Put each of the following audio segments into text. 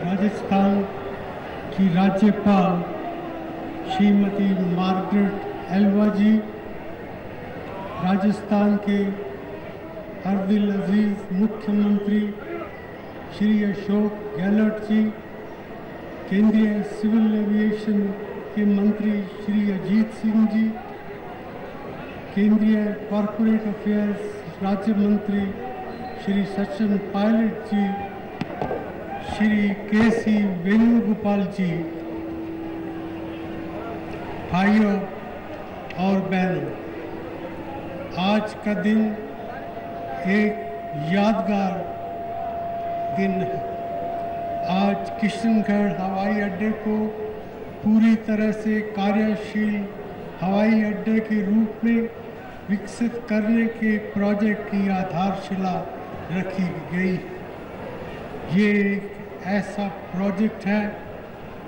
राजस्थान की राज्यपाल Shrimati Margaret Alva जी, राजस्थान के अर्दिल अजीज मुख्यमंत्री श्री अशोक गहलोत जी, केंद्रीय सिविल एविएशन के मंत्री श्री अजीत सिंह जी, केंद्रीय कॉरपोरेट अफेयर्स राज्य मंत्री श्री सचिन पायलट जी, श्री के.सी. वेणुगोपाल जी, भाइयों और बहनों, आज का दिन एक यादगार दिन है। आज किशनगढ़ हवाई अड्डे को पूरी तरह से कार्यशील हवाई अड्डे के रूप में विकसित करने के प्रोजेक्ट की आधारशिला रखी गई। ये एक ऐसा प्रोजेक्ट है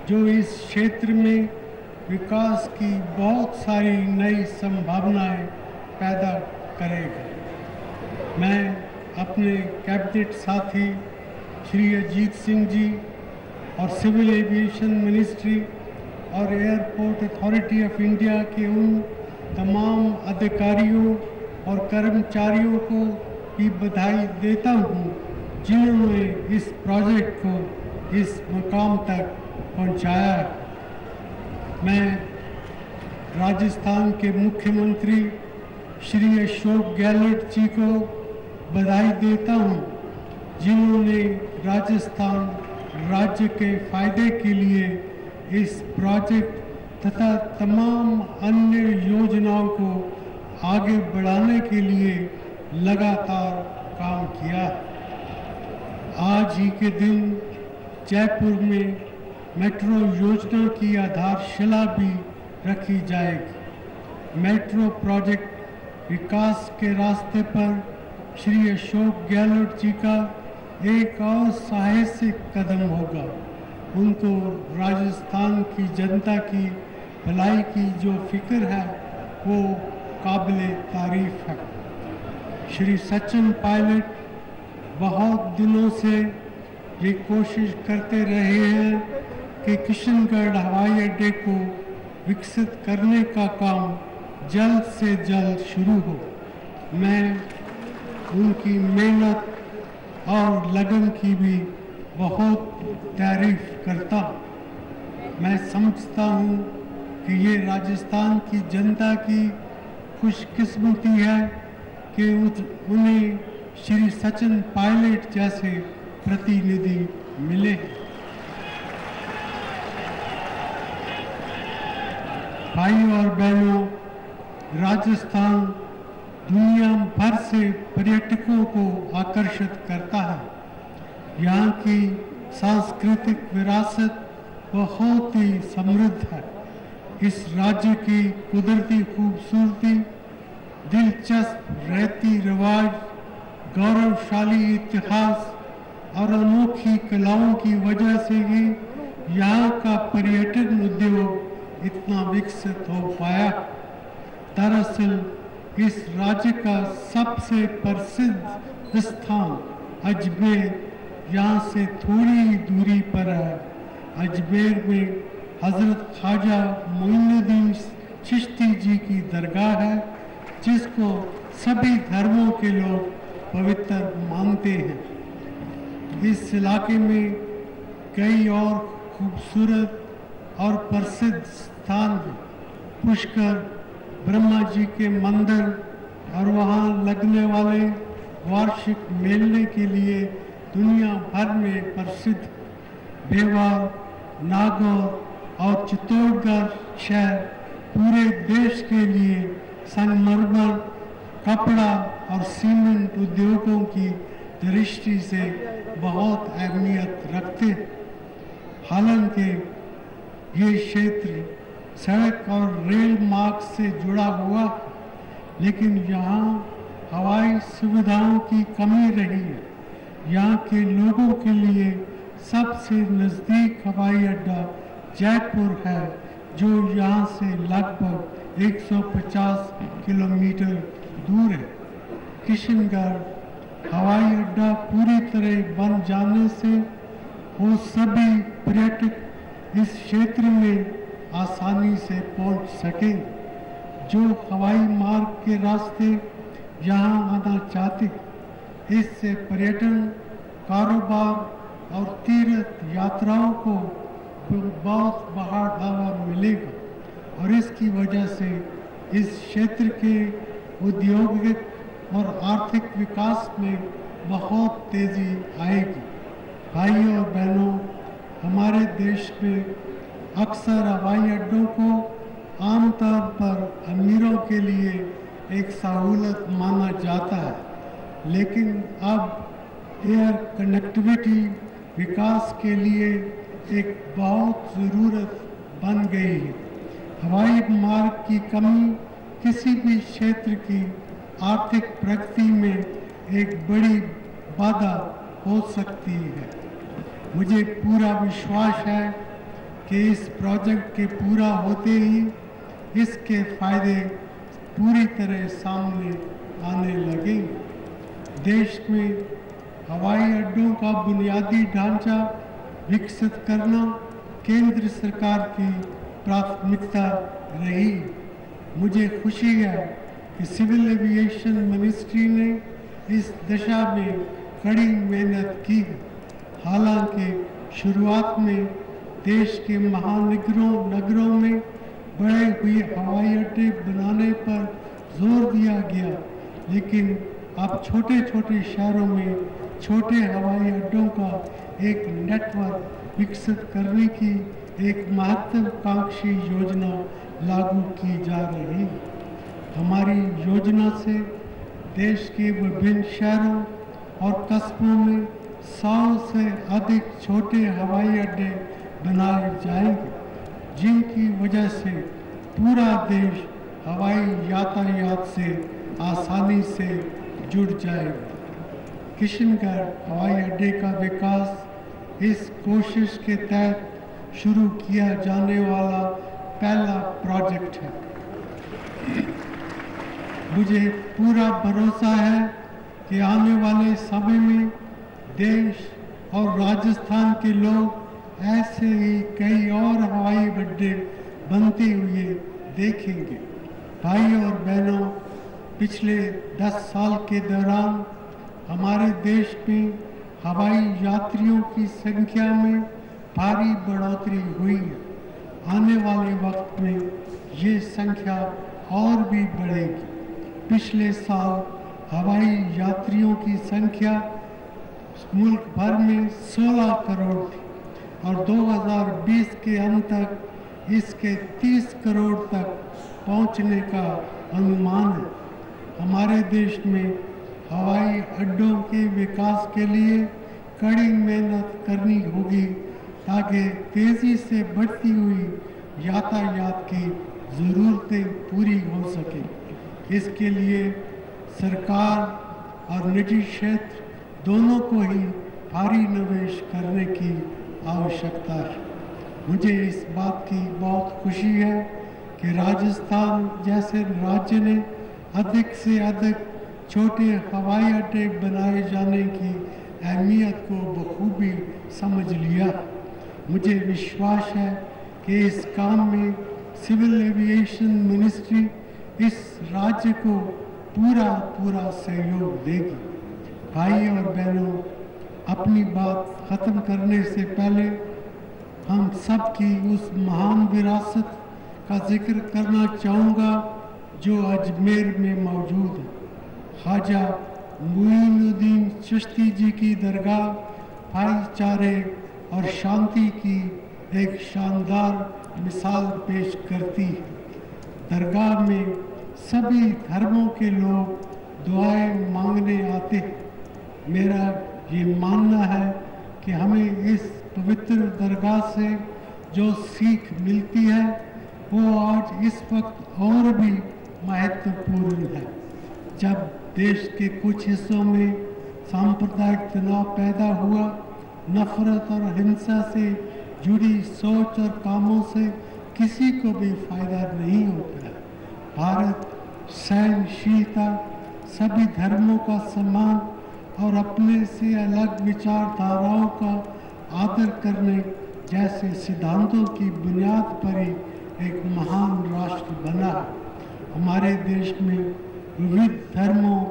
जो इस क्षेत्र में विकास की बहुत सारी नई संभावनाएं पैदा करेगा। मैं अपने कैबिनेट साथी श्री अजीत सिंह जी और सिविल एविएशन मिनिस्ट्री और एयरपोर्ट अथॉरिटी ऑफ इंडिया के उन तमाम अधिकारियों और कर्मचारियों को भी बधाई देता हूँ जिन्होंने इस प्रोजेक्ट को इस मुकाम तक पहुँचाया। मैं राजस्थान के मुख्यमंत्री श्री अशोक गहलोत जी को बधाई देता हूँ जिन्होंने राजस्थान राज्य के फायदे के लिए इस प्रोजेक्ट तथा तमाम अन्य योजनाओं को आगे बढ़ाने के लिए लगातार काम किया। आज ही के दिन जयपुर में मेट्रो योजना की आधारशिला भी रखी जाएगी। मेट्रो प्रोजेक्ट विकास के रास्ते पर श्री अशोक गहलोत जी का एक और साहसिक कदम होगा। उनको राजस्थान की जनता की भलाई की जो फिक्र है वो काबिले तारीफ है। श्री सचिन पायलट बहुत दिनों से ये कोशिश करते रहे हैं कि किशनगढ़ हवाई अड्डे को विकसित करने का काम जल्द से जल्द शुरू हो। मैं उनकी मेहनत और लगन की भी बहुत तारीफ करता हूँ। मैं समझता हूँ कि ये राजस्थान की जनता की खुशकिस्मती है कि उन्हें श्री सचिन पायलट जैसे प्रतिनिधि मिले। भाइयों और बहनों, राजस्थान दुनिया भर से पर्यटकों को आकर्षित करता है। यहाँ की सांस्कृतिक विरासत बहुत ही समृद्ध है। इस राज्य की कुदरती खूबसूरती, दिलचस्प रीति रिवाज, गौरवशाली इतिहास और अनोखी कलाओं की वजह से ही यहाँ का पर्यटन उद्योग इतना विकसित हो पाया। दरअसल इस राज्य का सबसे प्रसिद्ध स्थान अजमेर यहाँ से थोड़ी ही दूरी पर है। अजमेर में हजरत ख्वाजा मोइनुद्दीन चिश्ती जी की दरगाह है जिसको सभी धर्मों के लोग पवित्र मानते हैं। इस इलाके में कई और खूबसूरत और प्रसिद्ध स्थान हैं। पुष्कर, ब्रह्मा जी के मंदिर और वहाँ लगने वाले वार्षिक मेले के लिए दुनिया भर में प्रसिद्ध भेवार, नागौर और चित्तौड़गढ़ शहर पूरे देश के लिए संगमरमर, कपड़ा और सीमेंट उद्योगों की दृष्टि से बहुत अहमियत रखते हैं। हालांकि ये क्षेत्र सड़क और रेल मार्ग से जुड़ा हुआ, लेकिन यहाँ हवाई सुविधाओं की कमी रही है। यहाँ के लोगों के लिए सबसे नज़दीक हवाई अड्डा जयपुर है जो यहाँ से लगभग 150 किलोमीटर दूर है। किशनगढ़ हवाई अड्डा पूरी तरह बन जाने से वो सभी पर्यटक इस क्षेत्र में आसानी से पहुंच सकेंगे। जो हवाई मार्ग के रास्ते यहाँ आना चाहते, इससे पर्यटन, कारोबार और तीर्थ यात्राओं को बहुत बढ़ावा मिलेगा और इसकी वजह से इस क्षेत्र के औद्योगिक और आर्थिक विकास में बहुत तेजी आएगी। भाइयों और बहनों, हमारे देश में अक्सर हवाई अड्डों को आमतौर पर अमीरों के लिए एक सहूलत माना जाता है, लेकिन अब एयर कनेक्टिविटी विकास के लिए एक बहुत ज़रूरत बन गई है। हवाई मार्ग की कमी किसी भी क्षेत्र की आर्थिक प्रगति में एक बड़ी बाधा हो सकती है। मुझे पूरा विश्वास है कि इस प्रोजेक्ट के पूरा होते ही इसके फायदे पूरी तरह सामने आने लगेंगे। देश में हवाई अड्डों का बुनियादी ढांचा विकसित करना केंद्र सरकार की प्राथमिकता रही। मुझे खुशी है कि सिविल एविएशन मिनिस्ट्री ने इस दिशा में कड़ी मेहनत की है। हालांकि शुरुआत में देश के महानगरों में बड़े हुए हवाई अड्डे बनाने पर जोर दिया गया, लेकिन अब छोटे छोटे शहरों में छोटे हवाई अड्डों का एक नेटवर्क विकसित करने की एक महत्वाकांक्षी योजना लागू की जा रही है। हमारी योजना से देश के विभिन्न शहरों और कस्बों में 100 से अधिक छोटे हवाई अड्डे बनाए जाएंगे, जिनकी वजह से पूरा देश हवाई यातायात से आसानी से जुड़ जाएगा। किशनगढ़ हवाई अड्डे का विकास इस कोशिश के तहत शुरू किया जाने वाला पहला प्रोजेक्ट है। मुझे पूरा भरोसा है कि आने वाले समय में देश और राजस्थान के लोग ऐसे ही कई और हवाई अड्डे बनते हुए देखेंगे। भाइयों और बहनों, पिछले 10 साल के दौरान हमारे देश में हवाई यात्रियों की संख्या में भारी बढ़ोतरी हुई है। आने वाले वक्त में ये संख्या और भी बढ़ेगी। पिछले साल हवाई यात्रियों की संख्या मुल्क भर में 16 करोड़ थी और 2020 के अंत तक इसके 30 करोड़ तक पहुंचने का अनुमान है। हमारे देश में हवाई अड्डों के विकास के लिए कड़ी मेहनत करनी होगी ताकि तेजी से बढ़ती हुई यातायात की ज़रूरतें पूरी हो सके। इसके लिए सरकार और निजी क्षेत्र दोनों को ही भारी निवेश करने की आवश्यकता है। मुझे इस बात की बहुत खुशी है कि राजस्थान जैसे राज्य ने अधिक से अधिक छोटे हवाई अड्डे बनाए जाने की अहमियत को बखूबी समझ लिया। मुझे विश्वास है कि इस काम में सिविल एविएशन मिनिस्ट्री इस राज्य को पूरा सहयोग देगी। भाई और बहनों, अपनी बात ख़त्म करने से पहले हम सब की उस महान विरासत का जिक्र करना चाहूँगा जो अजमेर में मौजूद है। ख्वाजा मुइनुद्दीन चिश्ती जी की दरगाह भाईचारे और शांति की एक शानदार मिसाल पेश करती है। दरगाह में सभी धर्मों के लोग दुआएं मांगने आते हैं। मेरा ये मानना है कि हमें इस पवित्र दरगाह से जो सीख मिलती है वो आज इस वक्त और भी महत्वपूर्ण है, जब देश के कुछ हिस्सों में सांप्रदायिक तनाव पैदा हुआ। नफरत और हिंसा से जुड़ी सोच और कामों से किसी को भी फायदा नहीं होता है। भारत सहनशीलता, सभी धर्मों का सम्मान और अपने से अलग विचारधाराओं का आदर करने जैसे सिद्धांतों की बुनियाद पर ही एक महान राष्ट्र बना है। हमारे देश में विविध धर्मों,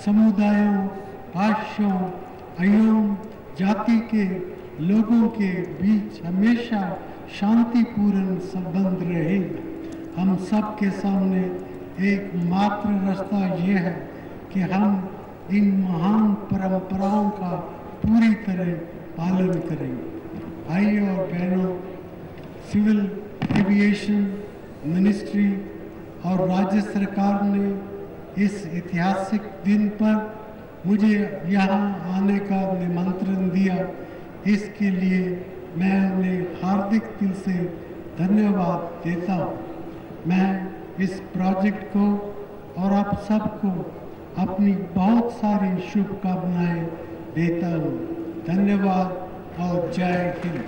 समुदायों, भाषाओं एवं जाति के लोगों के बीच हमेशा शांतिपूर्ण संबंध रहे। हम सब के सामने एकमात्र रास्ता ये है कि हम इन महान परंपराओं का पूरी तरह पालन करें। भाई और बहनों, सिविल एविएशन मिनिस्ट्री और राज्य सरकार ने इस ऐतिहासिक दिन पर मुझे यहाँ आने का निमंत्रण दिया। इसके लिए मैं उन्हें हार्दिक दिल से धन्यवाद देता हूँ। मैं इस प्रोजेक्ट को और आप सबको अपनी बहुत सारी शुभकामनाएं देता हूँ। धन्यवाद और जय हिंद।